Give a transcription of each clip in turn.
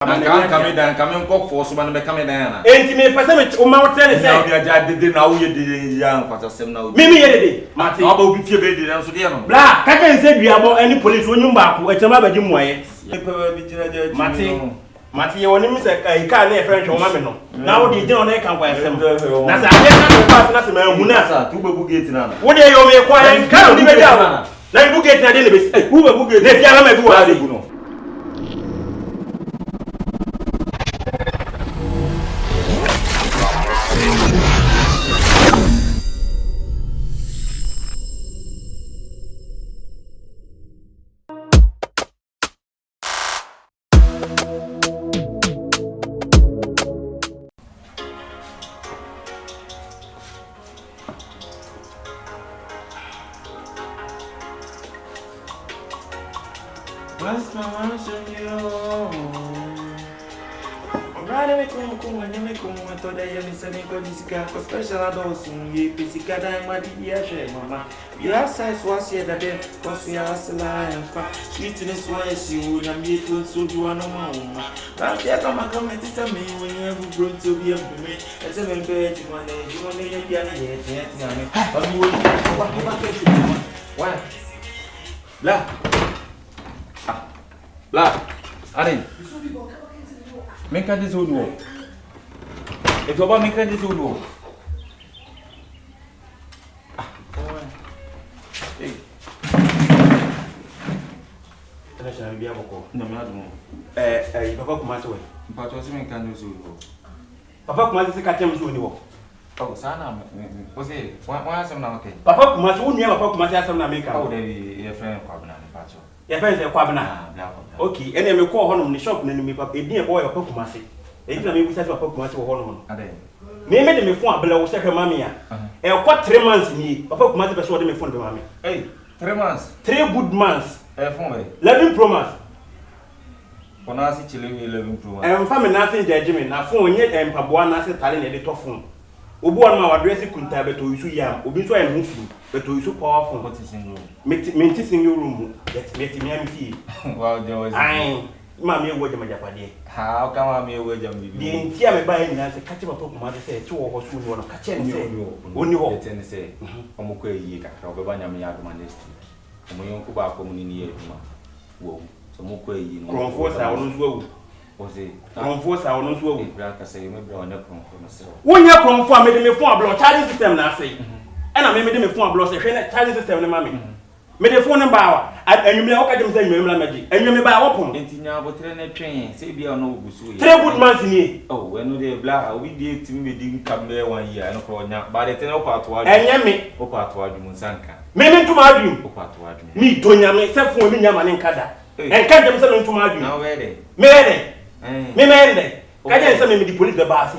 Come cook for someone becoming an intimate percentage of mountain. Now, did now you did young, but I now. Maybe, Martin, how about if you did it answer the Black, I can say we are about any police when you back, which I'm about Jim Way. Martin, your name is a can't French or Mamino. Now the don't come by some. That's a pass, who knows, two boogates now. What are you acquiring? Can't be down. Let me get a who will get the Yamamu. What's my house and you? Rather, come and you make come and told that you're selling for this guy for special adults in ye, Pisica, and my dear, Mamma. You are size was here that day, because we are and fat. Sweetness was you, and me too, so you are no more. But here come and come and tell me when you have grown to be a woman. As a man, you want to be a yet. But you will what? Black. Black, Arin. Make this old war. If you're about making this old war. Hey. International be able no, madam. Papa Kumasi. But what's making this old war? Papa Kumasi catching you in the war. Oh, Sana, was it? Why some now? Okay. Papa Kumasi, who never Papa Kumasi as an American. Oh, they be a friend of Quabana. Your friends are Quabana. Okay, and then we call home in the shop and me papa a dear boy of Papa Kumasi. They tell me we said Papa Kumasi or Hormone. Maybe me for below second mammy. And what 3 months me, Papa Kumasi persuaded me from the mammy. Hey, 3 months. 3 good months. For me. 11 promise. For Nancy Chile 11 promise. And family nothing judgment. Now phone yet and Pabuana said talent at the top phone. Ubuan my address kunta beto isu yam obi so en hufu beto isu powerful what is in room meti in your room let me am fee wow there was ai ma me wo jama japade how come me wo jama bibi the ntia me buy nyina se kache papa kuma se ti wo ho so ni wo no kache ni se oni ho ten se omukọ eyi kakra obeba nyame ya adoma next omo yonko ba ko mu ni eduma wo so omukọ eyi no kronfo sa wono so awu Ose, Kronfo sa wono so awu braka say me bra on kronfo no se wonya kronfo a me de me phone ablo charging system na say e na me de me phone ablo say hwe na charging system ne ma me de phone ne ba wa anwumle o ka dem say anwumle magi anwumle ba wo pom enti nya abotre ne twen say bia no ogusu 3 good months ni oh we no dey bla obi dey timi be di nkambe 1 year no kro nya ba de ten o pa to adu enye me o pa to adu mun sanka me ntuma adu o pa to adu mi to nya me se phone mi nya ma ne nkada enka dem se me ntuma adu na we dey me mende ka je se me di police be ba asi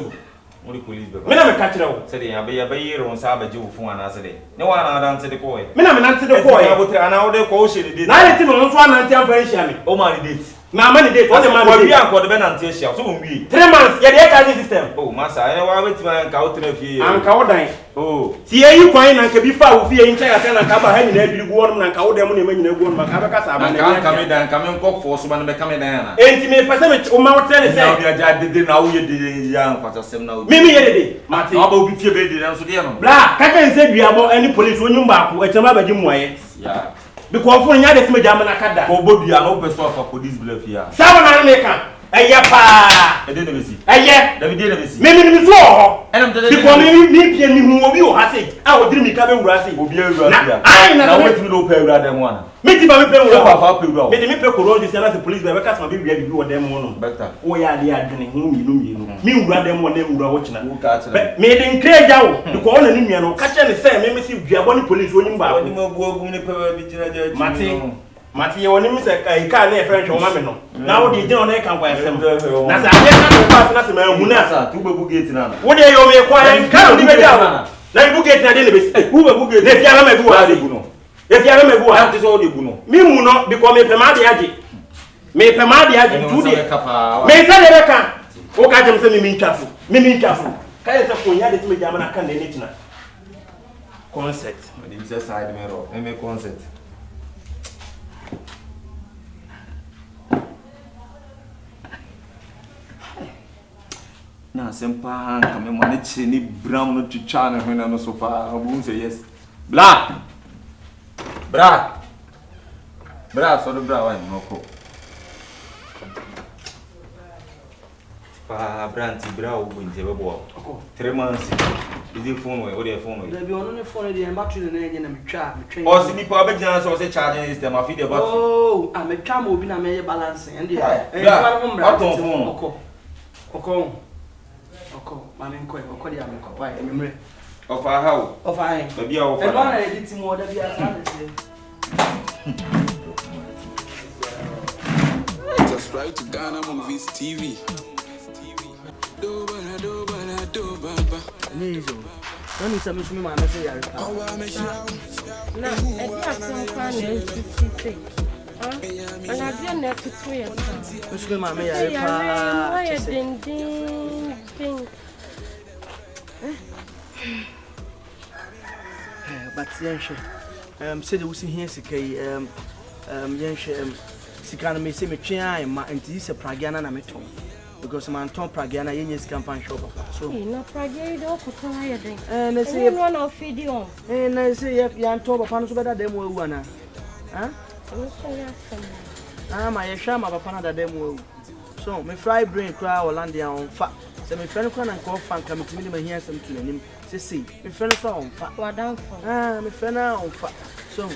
mo di police be ba me na me ka kire wo se dey ya be yero nsa ba je wo fun ana se dey ne wa na dan se dey ko me na me nan se dey ko ya botre ana wo dey ko o she dey na le ti me nso ana ntia fa nhia me o ma ni date na ma ni date o de ma ni date wa bi an ko de be na ntia hia so mo wi 3 months ya dey charging system oh masa ene wa weti ma nka o tre fie an ka wo dan oh ti yi kwan na nka bi fa wo fie ncha ya ka na ka ba ha nyina bi gu won na nka wo dem na ma nyina gu won ma ka be ka sa ba na ka me nkok for so ba na be ka me dan na enti me pese me o ma wo tre say na bi aja dede na wo ye dede ya nkwata sem na wo me ye dede mate aba obi fie be dede so de no bla ka ka nse dua bo any police onyum ba ko echema ba ji muaye ya because for nya de se me jama na kada ko bodua no be so for police belief ya sawo na me ka eye pa e de na besi eye da bi de na besi me mi so ho enam de because me pie mi hu obi o ha sei a o diri mi ka be wura sei obi ewura ya ai na wetimi do pa ewura dem wana me ti ba me pe wura pa fa pe wura me de me pe ko road say na se police be ka sama be wura bi wo dem no better wo ya de adwene hu mienu mi wura dem wo na wura wo kina wo ka tire me de nkreja wo because ona ni nua no ka che ne say me si duabo ni police onyim ba wo ni mo bu ogum ni pe bi jira ja Mati ye woni mi se ka na e friend wo ma me no na wo de gina ona e kan kwa esem na sa ade na ko pass na se ma hu na sa tu be bu gate na wo de yo me kwa en ka ni be ja na bu gate na de le be hu be bu gate de fiara me bu wa de bu no e fiara me bu wa ti so de bu no mi mu no because me pe ma de age me pe ma de age tu de me se de be kan o ka jem se mi ntwafu ka ye se ko nya de se me jama na kan de ni tina concert me se side mirror me concert na sempa kame mo ne che ni brown no twitwa ne hwena no so pa obu say yes bra so do bra wa no ko pa branti bra o bu nje bebo 3 months is the phone way or the phone way there be on the phone the battery na enye na metwa o si nipa obegina so say charging system afi the battery oh a metwa ma obi na me balance and the Oko, mami nkoi, oko dia meko pa emre. Ofa how? Ofa ai. Baby a ofa. E ba na edit mo da bia sa de. Subscribe to ghanamoviestv. Do baba. Nizo. Nani sami sumi ma na se yare pa. Na, e dia so kwa na sisi. Ana dia na tutu ya sa. Sumi ma me yare pa. Why ding pink. But yenshe. Say the wusi here sikai yenshe sika na me se me twa ma anti se pragiana na meton. Because man ton pragiana yenye sika pan shop so. Na pragia do ko to ha yeden. Na say one of video. Na say ya ton papa no so beda dem wu ana. Ha? Ma ye hwa ma papa na da dem wu. So me fry brain cry Hollandia on fa. Se me friend ko na nko fa nka metimi de mahia sam tu nanim. Se me friend so on fa. Wadan fa. Me friend on fa. So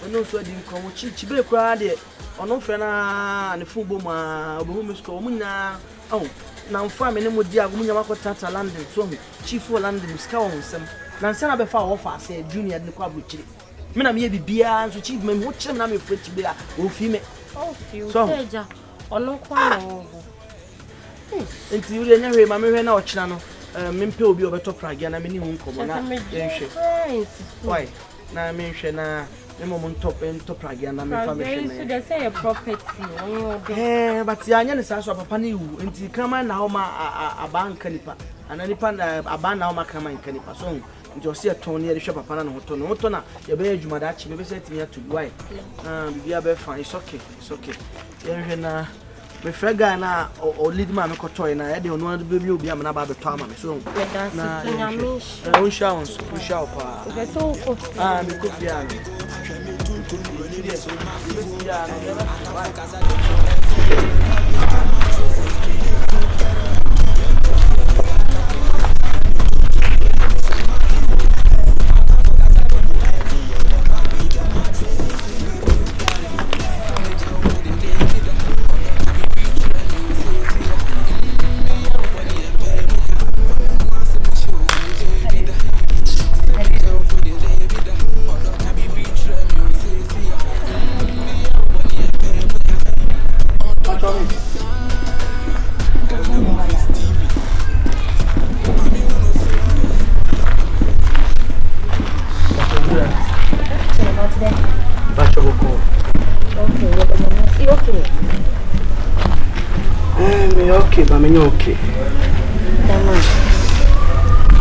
ono so di nko mo chi be cry de ono friend na ne fu bo ma obo me sko mo nyina oh na mfa me ne mo di ago mo nyama ko tata London so chief London ska on sem na nsa na be fa wo fa se junior ne kwa bruchiri me na me bibia so chief me ho chire na me fo chibe a o fi me oh fi o seja ono kwa no enti uri enya hwe ma me hwe na ochina no me mpe obi obeto pragia na me ni hu nkomo na yenhwe why na me hwe na me mo ntop pragia na me fa me hwe na so they say a property but ya anya ne sa so papa ne wu enti kama na ho ma abanka nipa ana nipa na abana ho ma kama nka nipa so nti o se ton ne hwe papa na no to na ye be adwuma da chi be se timi atu why bibia be fine it's okay yenhwe na me frega na o lead ma me kotoy na e de ono be bi obi am na ba beto ama me so na on show pa me ko bia okay, but I'm okay.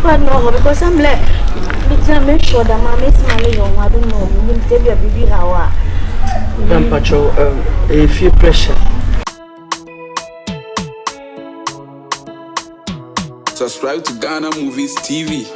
But no, because I'm like, make sure that my miss money on I don't know, you say your baby how I'm patrol a few pressure. Subscribe to Ghana Movies TV.